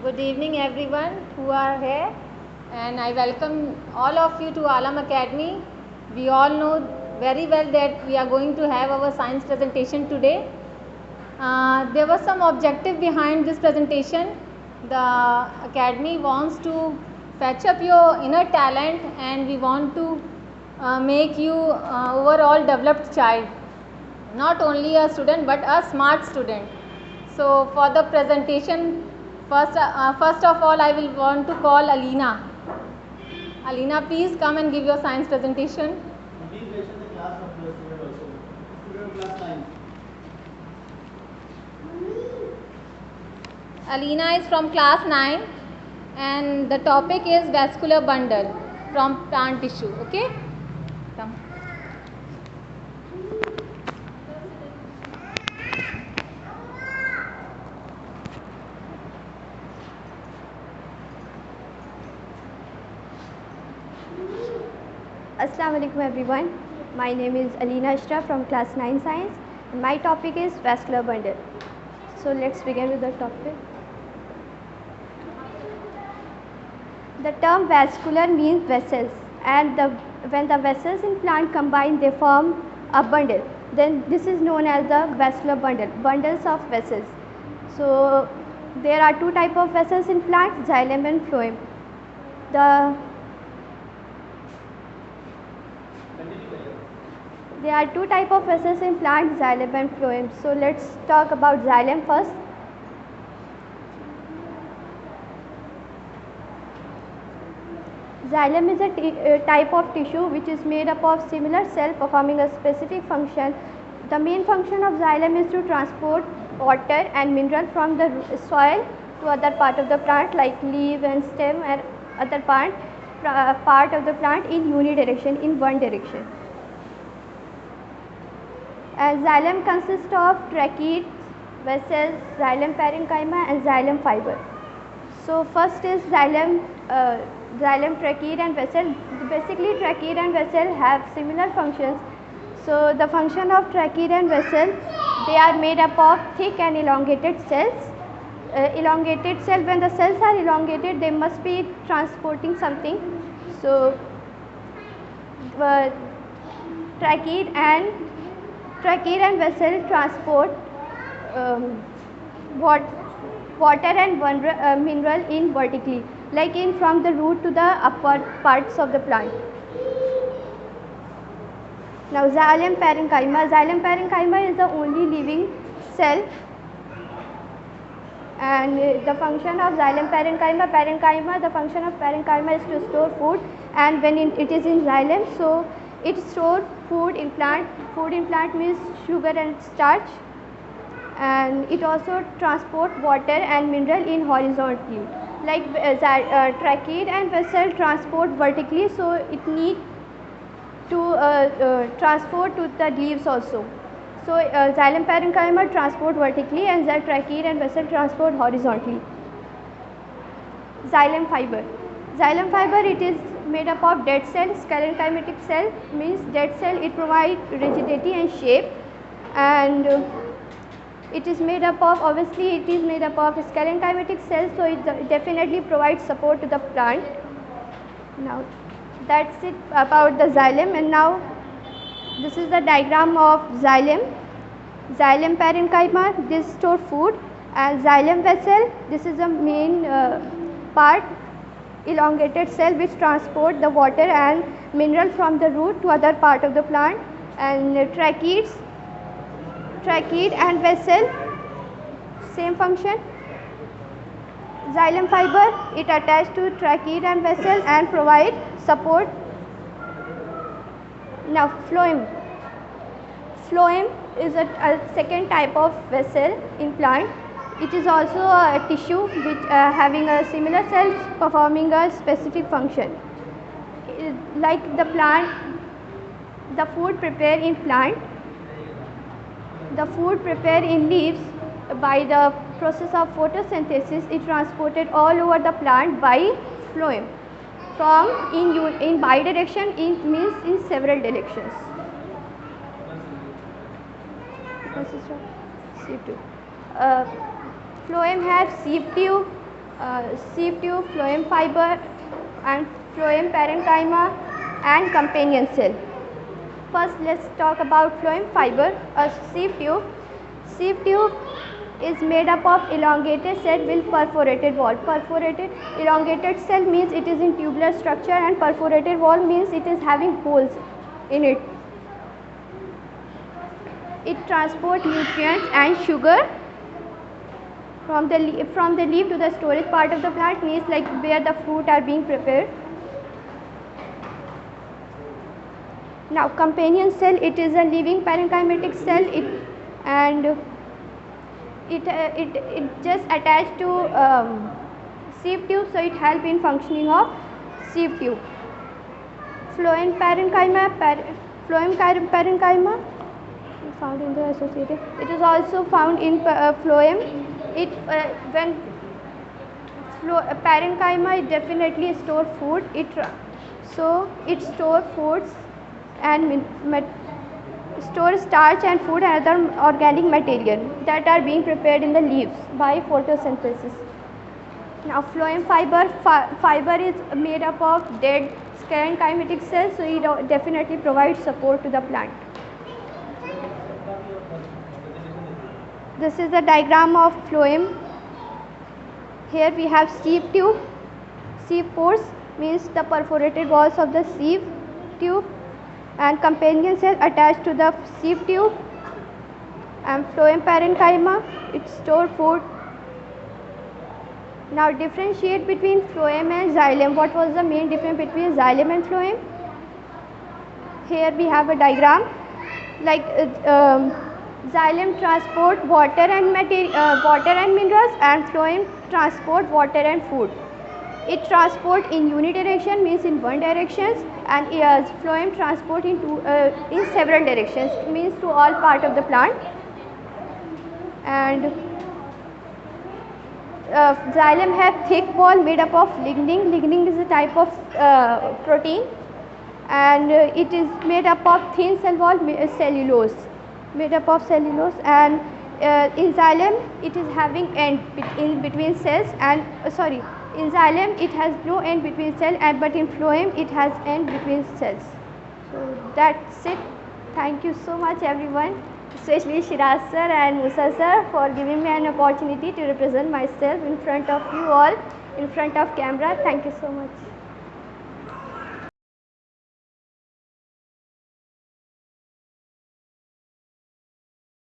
Good evening everyone who are here, and I welcome all of you to Alam Academy. We all know very well that we are going to have our science presentation today. There was some objective behind this presentation. The Academy wants to fetch up your inner talent, and we want to make you overall developed child, not only a student but a smart student. So for the presentation, first of all I will want to call Alina. Alina, please come and give your science presentation. Please mention the class of the student also. Student of class 9. Alina is from class 9 and the topic is vascular bundle from plant tissue. Okay, come. Assalamu alaikum everyone. My name is Alina Ashraf from class 9 science and my topic is vascular bundle. So let's begin with the topic. The term vascular means vessels, and when the vessels in plant combine they form a bundle. Then this is known as the vascular bundle, bundles of vessels. So there are two types of vessels in plant, xylem and phloem. There are two types of vessels in plant, xylem and phloem. So let's talk about xylem first. Xylem is a type of tissue which is made up of similar cells performing a specific function. The main function of xylem is to transport water and mineral from the soil to other part of the plant like leaf and stem and other part of the plant in unidirection, in one direction. Xylem consists of tracheids, vessels, xylem parenchyma and xylem fiber. So first is xylem tracheid and vessel. Basically tracheid and vessel have similar functions. So the function of tracheid and vessel, they are made up of thick and elongated cells. When the cells are elongated, they must be transporting something. So tracheid and vessel transport water and mineral in vertically, like in from the root to the upper parts of the plant. Now xylem parenchyma is the only living cell, and the function of xylem parenchyma, the function of parenchyma is to store food, and when it is in xylem, so it stores food in plant. Food in plant means sugar and starch, and it also transport water and mineral in horizontally, like tracheid and vessel transport vertically, so it need to transport to the leaves also. So xylem parenchyma transport vertically and the tracheid and vessel transport horizontally. Xylem fiber, it is made up of dead cell. Sclerenchymatic cell means dead cell, it provides rigidity and shape, and it is made up of, obviously it is made up of sclerenchymatic cells, so it definitely provides support to the plant. Now that's it about the xylem, and now this is the diagram of xylem. Xylem parenchyma, this store food, and xylem vessel, this is the main part, elongated cell which transport the water and mineral from the root to other part of the plant, and tracheid and vessel, same function. Xylem fiber, it attached to tracheid and vessel and provide support. Now phloem is a second type of vessel in plant. It is also a tissue which having a similar cells performing a specific function. Like the plant, the food prepared in plant, the food prepared in leaves by the process of photosynthesis, it transported all over the plant by phloem. From in bidirection, it means in several directions. Phloem have sieve tube, sieve tube, phloem fiber and phloem parenchyma and companion cell. First let's talk about phloem fiber. A sieve tube. Sieve tube is made up of elongated cell with perforated wall. Elongated cell means it is in tubular structure, and perforated wall means it is having holes in it. It transports nutrients and sugar from the leaf to the storage part of the plant, means like where the fruit are being prepared. Now companion cell, it is a living parenchymatic cell. It just attached to sieve tube, so it help in functioning of sieve tube. Phloem parenchyma found in the associated. It is also found in phloem. When parenchyma, it definitely store food. It store foods and store starch and food and other organic material that are being prepared in the leaves by photosynthesis. Now phloem fiber is made up of dead sclerenchymatic cells, so it definitely provides support to the plant. This is the diagram of phloem. Here we have sieve tube. Sieve pores means the perforated walls of the sieve tube, and companion cell attached to the sieve tube, and phloem parenchyma, it store food. Now differentiate between phloem and xylem. What was the main difference between xylem and phloem? Here we have a diagram. Like xylem transport water and minerals, and phloem transport water and food. It transport in unidirection, means in one directions, and phloem transport in several directions, means to all part of the plant. And xylem have thick wall made up of lignin. Lignin is a type of protein, and it is made up of thin cell wall cellulose, made up of cellulose. And in xylem it is having end in between cells, and in xylem it has no end between cell, but in phloem it has end between cells. So that's it. Thank you so much everyone, especially Shiraz sir and Musa sir, for giving me an opportunity to represent myself in front of you all, in front of camera. Thank you so much.